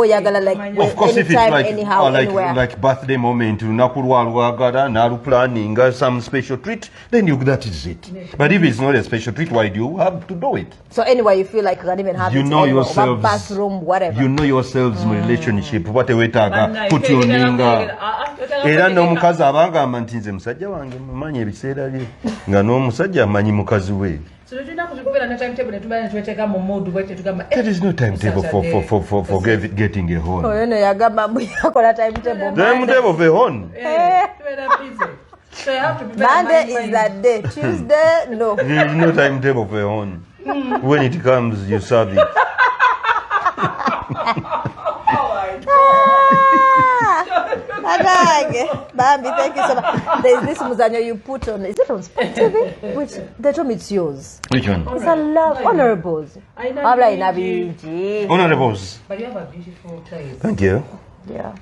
course if it's like, anyhow, anywhere. Like birthday moment, naru planning, some special treat, then that is it. But if it's not a special treat, why do you have to do it? So anyway, you feel like you can even have you it know anywhere, yourselves, bathroom, whatever. You know yourselves relationship, what a wetaga, put your ninga. Era n'omukazi abagamba nti nze musajja wange mumanyi ebiseera bye nga n'omusajja amanyi mukazi we. So do not go and timetable to manage to take a mood where to come. There is no timetable for getting a horn. Oh, you know, Yagama, timetable. Timetable for a horn. So you have to be Monday is that day. Tuesday, no. There is no timetable for a horn. When it comes, you serve it. Babie, thank you so much. There's this muzanyo you put on. Is it on Sport TV? Which they told me it's yours. Which one? It's a love honorables. Honorables. But you have a beautiful place. Thank you. Yeah.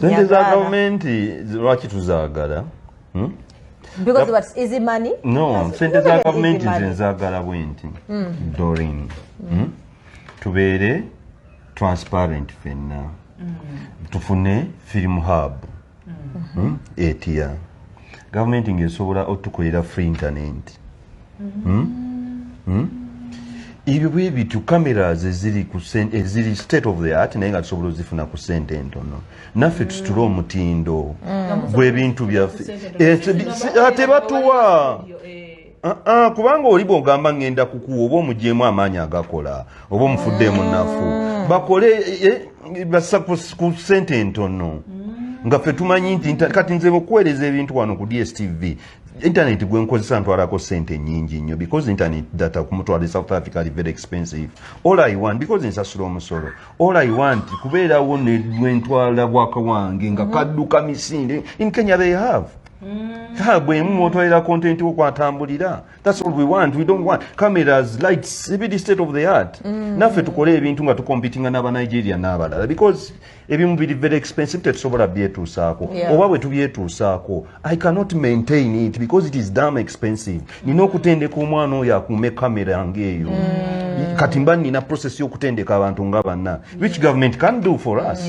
Sente za gavumenti lwaki tuzaagala? Because what's easy money? No, sente za gavumenti nze nzaagala bwenti. Doreen. Tubeere transparent fenna. Tufune film hub. Etia. Government ngesobola otukolera free internet. Ibyo bitu cameras eziri state of the art naye nga tusobola ozifuna ku sente entono. Naffe tutula omutindo bw'ebintu byaffe. Ate batuwa. Kubanga oli bw'ogamba ngenda kukuwa oba omugyemu amaanyi agakola oba omufuddeemu naffu bakole bassa ku sente entono nga ffe tumanyi nti kati nze okuweereza ebintu wano ku DSTV internet gwe nkozesa ntwalako sente nyingi nnyo because internet data kumutwala South Africa is very expensive. All I want because nsasula omusolo, all I want kubeerawo ne ntwala bwaka wange nga kadduka misinde. In Kenya they have. Bwe mutwalira content okwatambulira. That's all we want. We don't want cameras, lights, every state of the art. Naffe tukole ebintu nga tukompitinga n'aba Nigeria n'abalala because ebimu biri very expensive tetusobola byetuusaako oba bwe tubyetuusaako I cannot maintain it because it is damn expensive. Nina okutendeka omwana oyo akuume kamera ngeeyo kati mba nina process y'okutendeka abantu nga banna which government can do for us.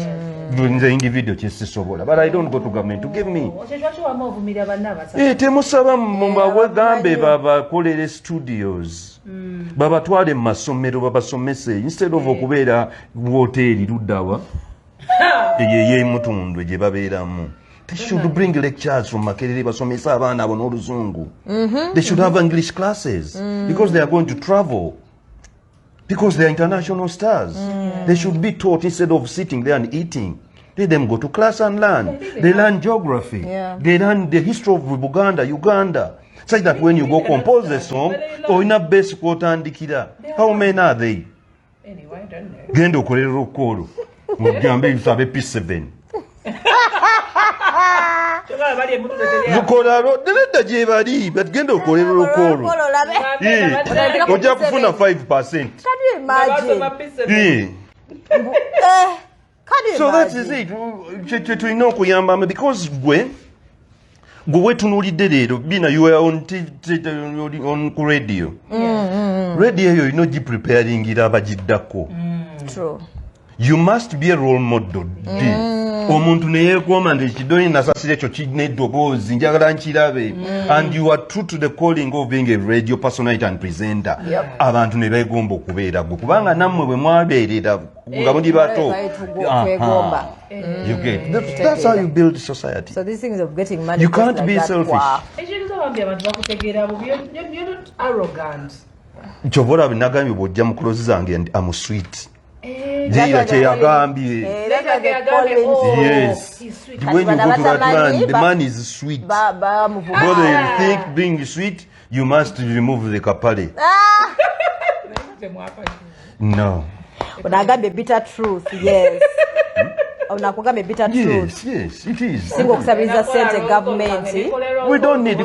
Nze individual kyesisobola but I don't go to government to give me. Temusaba mubawegambe babakolere studios babatwale mu masomero babasomese instead of okubeera woteri luddawa ye mutundwe gye babeeramu. They should bring lectures from Makerere basomesa abaana abo n'oluzungu. They should have English classes because they are going to travel. Because they are international stars. They should be taught instead of sitting there and eating. Let them go to class and learn. They learn geography. They learn the history of Buganda, Uganda. Such that when you go compose a song, or in a base quote and dikida. How many are they? Anyway, I don't know. Gendo Korero Koro. Mugambe you have a P7. lukolalo nedda gye bali bagenda okolera olukolo ojja kufuna 5%. So that is it. Tulina okuyambamu because gwe wetunuulidde leero Bina, you were on ku radio. Radio eyo olina ogipreparingira abagiddako. You must be a role model. Omuntu neyeegomba nti ekidoyi Nasasira ekyo kirina eddoboozi njagala nkirabe, and you are true to the calling of being a radio personality and presenter. Abantu ne beegomba okubeera gwe kubanga nammwe bwe mwabeerera nga muli bato. You get that's how you build society. So these things of getting money, you can't be selfish. You're not arrogant. Kyobora binagambye bw'ojja mu close zange and I'm sweet. Jira kyeyagambye. Yes. When you go to that man, the man is sweet. Whether you think being sweet, you must remove the kapale. No. But I got the bitter truth, yes. Yes, yes, it is. We don't need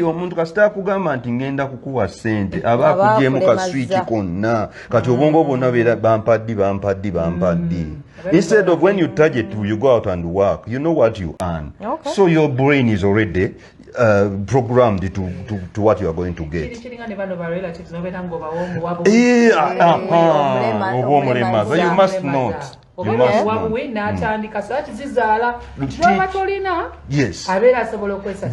omuntu kasita kugamba nti ngenda kukuwa sente aba akugyemu kaswiki konna kati obwongo bwonna beera bampaddi. Instead of when you target you go out and work, you know what you earn. So your brain is already programmed to what you are going to get. You must not. Yes.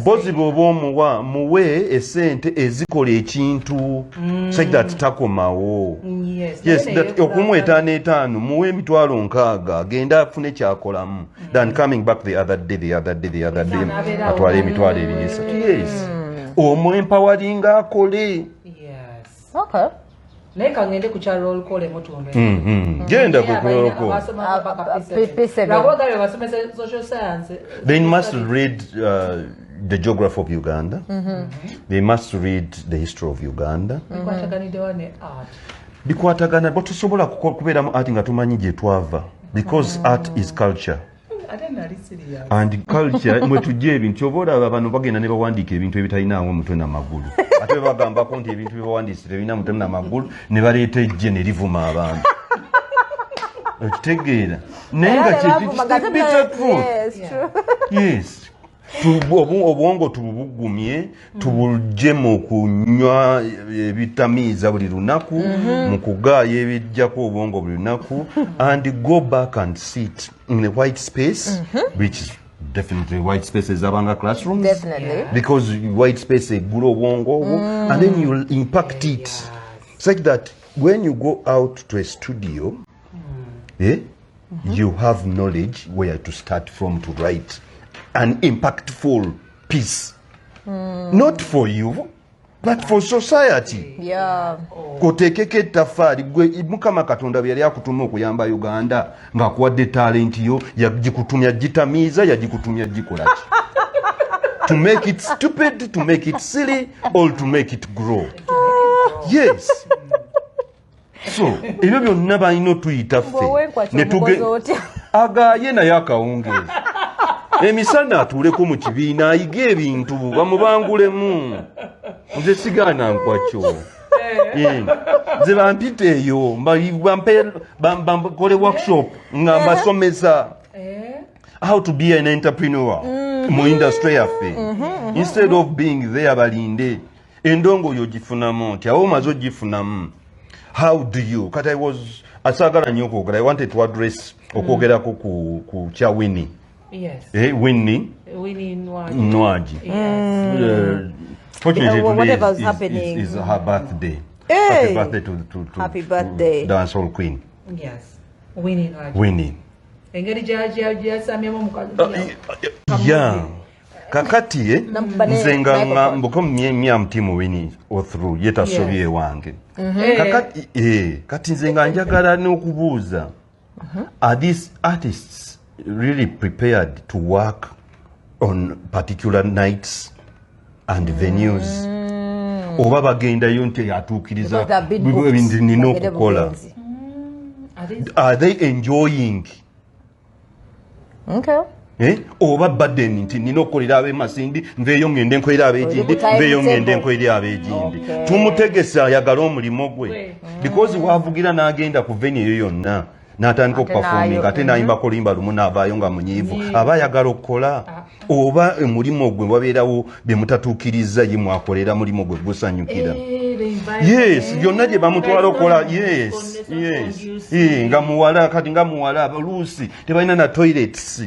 Bozibu obw'omuwa muwe esente ezikola ekintu such that takomawo. Yes, that okumwetaano muwe emitwalo 6 agenda afune kyakolamu than coming back the other day atwale emitwalo 2. Yes. Omwempawalinga akole. Okay. Neka ngende kucha roll call emotumbe. Genda ku roll call. Social science. They must read the geography of Uganda. They must read the history of Uganda. Bikwatagana but tusobola kubeera mu art nga tumanyi gye twava because art is culture. And culture mwe tujje ebintu obola bano bagenda ne bawandiika ebintu ebitalinawo mutwe na magulu ate bagambako nti ebintu byebawandiisira ebina mutwe na magulu ne baleeta ejje ne livuma abantu okitegeera naye nga yes obwongo tubugumye tubugye mu kunywa ebitamiiza buli lunaku mu kugaaya ebijjako obwongo buli lunaku and go back and sit in a white space which is definitely white spaces abanga classrooms because white space egula obwongo and then you'll impact it such that when you go out to a studio you have knowledge where to start from to write an impactful piece. Not for you, but for society. Kotekeke ettaffaali gwe Mukama Katonda bwe yali akutuma okuyamba Uganda ng'akuwadde talent yo yagikutumya gitamiiza yagikutumya gikola ki? To make it stupid, to make it silly, or to make it grow. Yes. So, ebyo byonna balina otuyita ffe agaaye naye akawungeezi emisana atuuleko mu kibiina ayiga ebintu bamubangulemu nze sigaana nkwakyo nze bampita eyo bakole workshop nga mbasomesa how to be an entrepreneur mu industry yaffe instead of being there balinde endongo yo gifunamu nti awo omaze ogifunamu how do you kati asaagala nnyo okwogera I wanted to address okwogerako ku kya Winnie. Yes. Winnie Nwaji. Fortunately today is her birthday. Happy birthday to dancehall queen. Yes. Winnie Nwaji. Winnie. Engeri gyasamyemu omukazi. Yeah. Kakati nze nga mbuko myam timu Winnie all through yetasobye wange. Kakati kati nze nga njagala n'okubuuza. Are these artists really prepared to work on particular nights and venues? Oba bagendayo nti yatuukiriza ebintu nina okukola. Are they enjoying? Okay. oba burden nti nina okukolera ab'emasindi nveeyo ngende nkolera ab'egindi nveeyo ngende nkolera ab'egindi tumutegesa ayagala omulimu gwe because waavugira n'agenda ku venue eyo yonna n'atandika okupafominga ate n'ayimba kolimba lumu n'avaayo nga munyiivu aba ayagala okukola oba omulimu gwe wabeerawo be mutatuukiriza ye mwakolera mulimu gwe gusanyukira yes byonna gye bamutwala okukola yes nga muwala kati nga muwala oluusi tebalina na toilets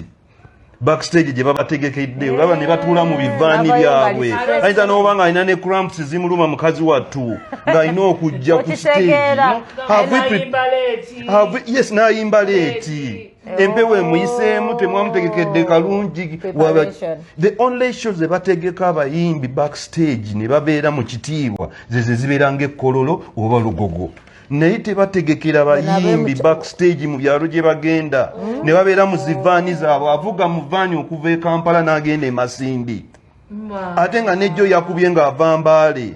backstage gye babategekedde olaba ne batuula mu bivaani byabwe ayinza n'oba nga alina ne cramps zimuluma mukazi wattu ng'alina okujja ku stage yes n'ayimba leeti empewo emuyiseemu temwamutegekedde kalungi the only shows ze bategeka abayimbi backstage ne babeera mu kitiibwa ze zibeera ng'ekkololo oba lugogo naye tebategekera bayimbi backstage mu byalo gye bagenda ne babeera mu zivaani zaabwe avuga mu vaani okuva e Kampala n'agenda e Masindi ate nga nejjo yakubye ng'ava Mbaale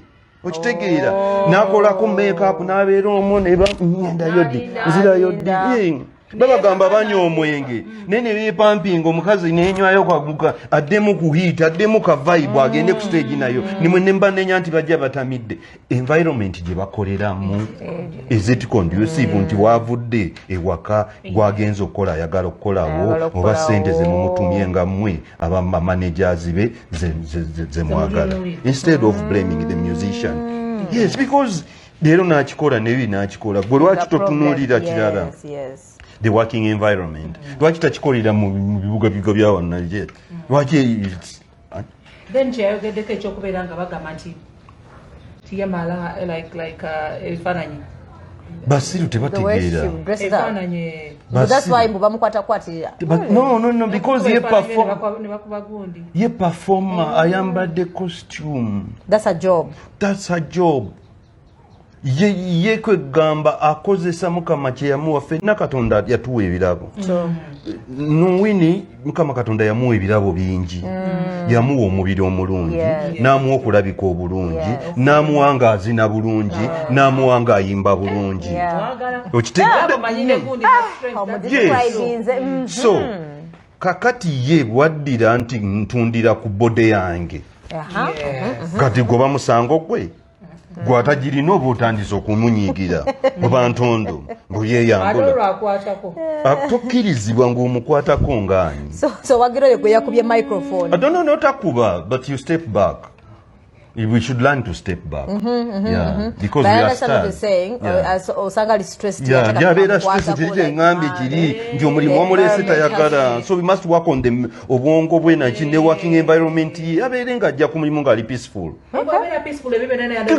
okitegeera n'akolako make-up n'abeera omwo ne bamyendayo ddi nzirayo ddi babagamba banywa omwenge naye ne beepampinga omukazi n'enywayo kaguka addemu ku hiit addemu ka vibe agende ku stage nayo nimwe ne mbanenya nti bajja batamidde environment gye bakoleramu is it conducive nti waavudde ewaka gwagenza okukola ayagala okukolawo oba ssente ze mumutumye nga mmwe abamanagers be ze mwagala instead of blaming the musician yes because leero n'akikola nebi n'akikola gwe lwaki totunuulira kirala the working environment lwaki takikolera mu bibuga bigo bya wannalye lwaki then kyeyogeddeko ekyokubeera nga bagamba nti tiyamala like ebifaananyi basiru tebategeera ebifaananyi that's why bamukwata kwatirira no because ye performer ayambadde costume that's a job ye kwegamba akozesa mukama kye yamuwa ffenna katonda yatuwa ebirabo nuwini mukama katonda yamuwa ebirabo bingi yamuwa omubiri omulungi n'amuwa okulabika obulungi n'amuwa nga azina bulungi n'amuwa nga ayimba bulungi so kakati ye bwaddira nti ntundira ku bode yange kati goba musango gwe gwatagirina oba otandise okumunyiigira oba ntondo mbuyeyambula tokkirizibwa ng'omukwatako ng'ani so wagiroyo gwe yakubye microphone no takuba but you step back we should learn to step back because we are stars osanga stressed yabeera stressed kiri ngambye kiri nti omulimu omulese tayagala so we must work on the obwongo bwe naki ne working environment ye abeere ng'ajja ku mulimu ng'ali peaceful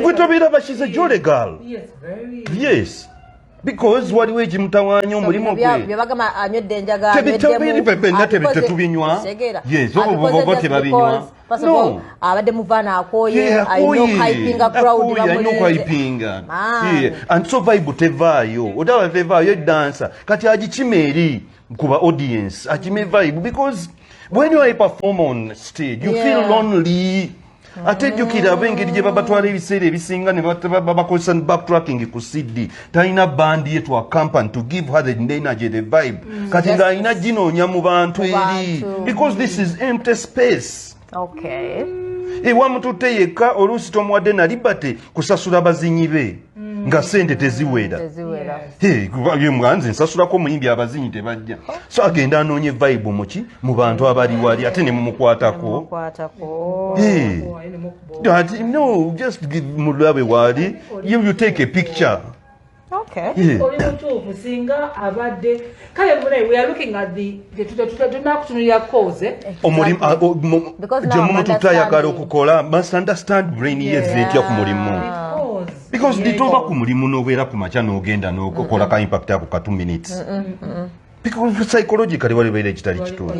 kwetobeera bashize jole girl yes because waliwo ekimutawaanya omulimu gwebagamba anywedde enjaga tetubinywa yes obo tebabinywa no abadde muvaana akooye alina hypinga crowd hypinga and so vibe tevaayo otaba tevaayo dansa kati agikima eri kuba audience akime vibe because when you perform on stage you feel lonely ate jjukira ab'engeri gye babatwala ebiseera ebisinga ne babakozesa backtracking ku CD talina bandi ye to accompany to give her the energy the vibe kati ng'alina ginoonya mu bantu eri because this is empty space ewamututte yekka oluusi tomuwadde na liberty kusasula bazinyi be nga sente teziwera nze nsasulako omuyimbi abazinyi tebajja so agenda anoonye vibe muki mu bantu abali wali ate ne mumukwatako no just mulabe wali you take a picture olimutuufu singa abadde kale we are looking at tunakutunulira cause gye mumuntu tayagala okukola must understand brain yezze etya ku mulimu because litova ku mulimu n'obeera ku makya n'ogenda n'okola ka impact ako ka 2 minutes because psychologically walibeera ekitali kituufu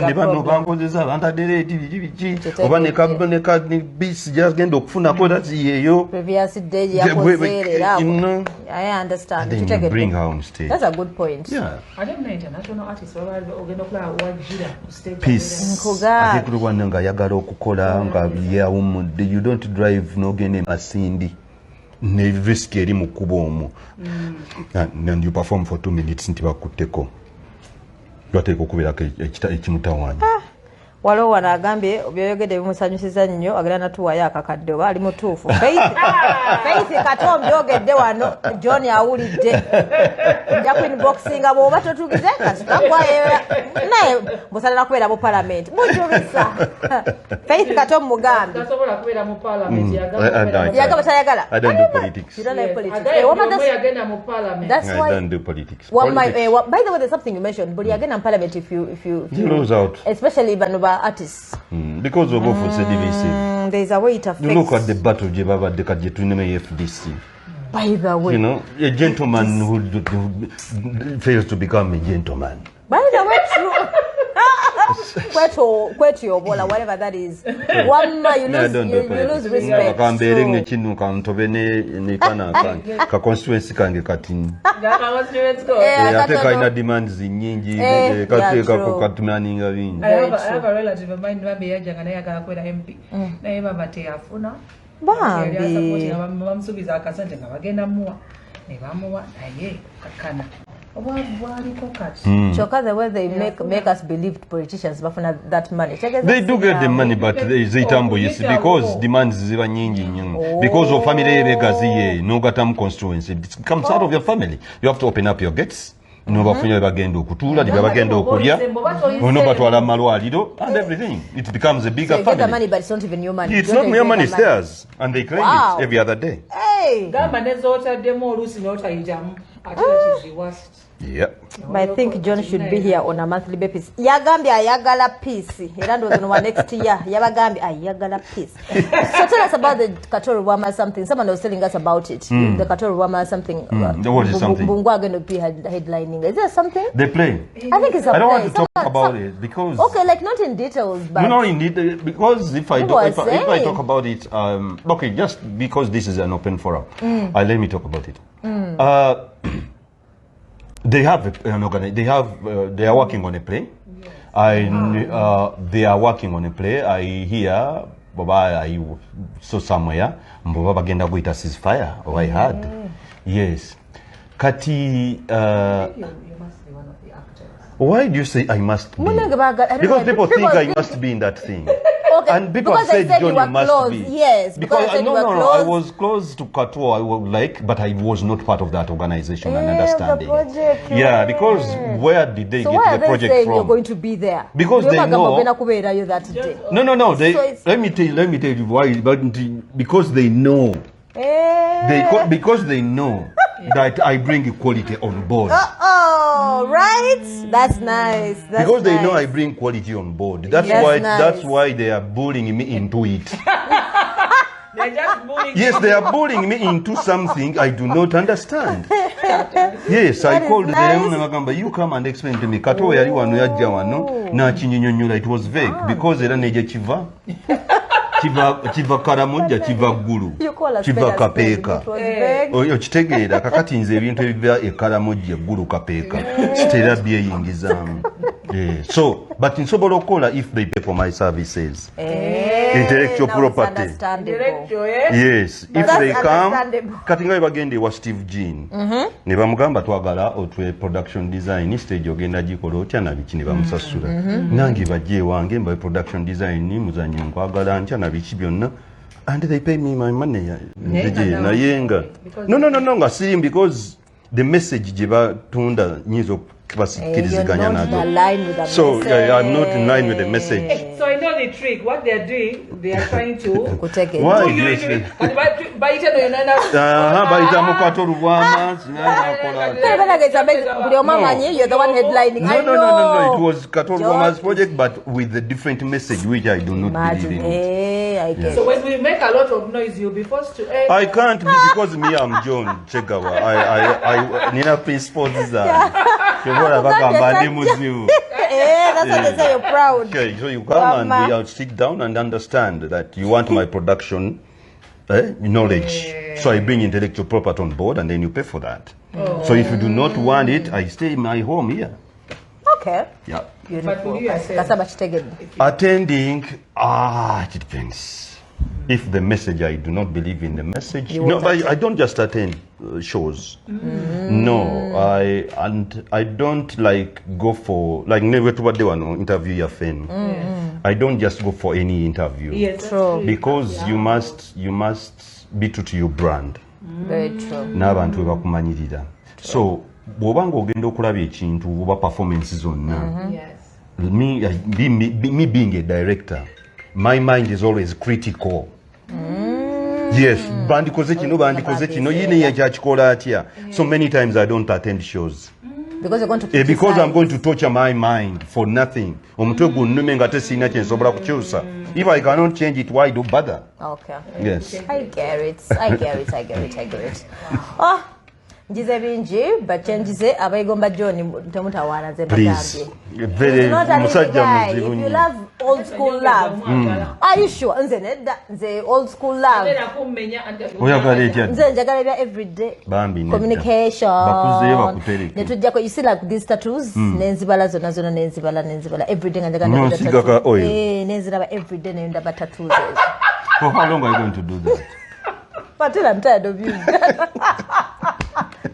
ne bano bankozesa bantaddera biki oba neka bis gyagenda okufunako raziyeeyo bring her on stage. That's a good point. I don't know international artists ogenda okulaba wajjira ku stage peace ate kulwana nga ayagala okukola nga yawumudde you don't drive n'ogenda Masindi ne risk eri mu kkubo omwo and you perform for 2 minutes nti bakutteko Lwateeka okubeerako ekimutawaanya. Waliwo wano agambye byoyogedde bimusanyusiza nnyo agenda natuwaayo akakadde oba ali mutuufu. Faith Kato byogedde wano John awulidde. Nja kuinboxinga bw'oba totugize kasitakwayera naye musalala kubeera mu palamenti mujubisa. Faith Kato mugambi. Tasobola kubeera mu parliament yagamba tayagala. I don't do politics. You don't like politics. Yagenda mu parliament. That's I why. don't do politics. By the way, there's something you mentioned. But again, in parliament, if you lose out, especially even over artists, because of for divisive. There's a way it affects. You look at the battle Jebaba Dekajetuneme FDC. By the way, you know, a gentleman who fails to become a gentleman. By the way, true. Kwetu bola, whatever that is. One you lose respect. Kambering ekintu kantobe ne kana ka constituency kange katini. Ate kaina demands nyingi kateeka katumaninga bingi. I have a relative of mine Babie yajanga naye akakwera MP. Naye baba teyafuna. Babie. Bamusubiza akasente nga bagenda muwa. Ne bamuwa naye kakana. Choka the way they make us believe politicians bafuna that money. They do get the money, but they tambo yes because demands ziba nyingi nyo. Because of family legacy, no gatam constituency. It comes out of your family. You have to open up your gates. No bafunyo bagendo okutula, bagendo okulya. No batwala malwaliro and everything. It becomes a bigger so family. You get the money, but it's not even your money. It's not your money, it's theirs, and they claim it every other day. Hey. Gamba nezota demo olusi nota ijamu. Ati is the worst. Yep. But I think John should be here on a monthly basis. Yagambi ayagala peace. Erando was next year. Yabagambi ayagala peace. So tell us about the Katori Wama something. Someone was telling us about it. The Katori Wama something. What is something? Bungwa going to be headlining. Is there something? They play. I think it's a I don't play. want to talk about it because okay, like not in details, but no, in detail because if I talk about it, okay, just because this is an open forum, let me talk about it. They have an organization. They are working on a play. They are working on a play. I hear Baba. I saw somewhere. Baba bagenda kuita ceasefire. Or I heard. Yes. Kati. You must be one of the actors. Why do you say I must be? Because people think I must be in that thing. Okay. And people because said John, you must close. be. Yes. Because no, I was close to Kato. I was like, but I was not part of that organization and understanding. Project, yeah, because where did they so get the project from? You're going to be there. Because they know. That day. No. Let me tell you why. But because they know. Because they know that I bring equality on board. Right? That's nice. Because they know I bring quality on board. That's why they are bullying me into it. They're just bullying. Yes, they are bullying me into something I do not understand. Yes, I called them and you come and explain to me. Kato yali wano yajja wano na kinyinyonyola. It was vague because era neje chiva. Chiva karamujja chiva gulu. Chiva kapeeka. Oyo kitegeera kakati nze ebintu ebiva ekaramujja gulu kapeeka. Kitera byeyingizaamu. So, but nsobola okukola if they pay for my services. Intellectual property. Yes, if they come, kati nga bagende wa Steve Jean. Ne bamugamba twagala otwe production design stage ogenda gikola otya na biki ne bamusasula. Nange bajje wange mba production design muzanyo nkwagala ntya na biki byonna. And they pay me my money. No, nga siri because the message je batunda nyizo basikiliziganya nazo. So I'm not in line with the message. So I know the trick. What they are doing, they are trying to why baita mukato rwama you're the one headlining. No, it was Kato Rwama's project but with a different message which I do not believe in. So when we make a lot of noise you'll be forced to end. I can't because me I'm John Chegawa. I nina principles That's what they say, you're proud. Okay, so you come and we sit down and understand that you want my production knowledge. So I bring intellectual property on board and then you pay for that. So if you do not want it, I stay in my home here. Okay. Yeah. Beautiful. That's how much attending, it depends. If the message, I do not believe in the message. No, I don't just attend shows. No, I don't like go for like never to what they want to interview your fan. I don't just go for any interview. Yes, True. Because you must be true to your brand. Very true. N'abantu bakumanyirira. So bw'obanga ogenda okulaba ekintu oba performances zonna. Yes. Me being a director, my mind is always critical. Yes, bandikoze kino yine yakikola atya. So many times I don't attend shows. Because you're going to Because I'm going to torture my mind for nothing. Omutwe gunnuma nga tesina kye nsobola kukyusa. If I cannot change it, why do bother? Okay. Yes. I get it. Oh, njize bingi bachenjize abayigomba John temutawana ze Please. bagambye. Very musajja If muzibu you nnyo. love old school love, are you sure? Nze nedda nze old school love. Oyagala etya? Nze njagala bya everyday Bambi nedda. communication. Bakuzeeyo bakutereke. Netujjako you see like these tattoos nenzibala zonna nenzibala everyday nga njagala No, sigaka oil. nenziraba everyday nendaba tattoos ezo. For how long are you going to do that? But I'm tired of you.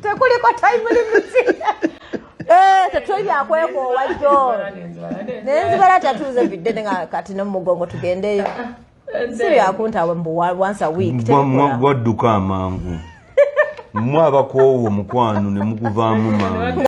Tekuliko time limit. Tattoos yakwekoowa John. Nenzibala tattoos everyday nga kati n'omugongo tugendeyo. Si byakuntawe mbu once a week. Wadduka amangu. Mmwe abakoowa omukwano ne mukuvaamu mangu.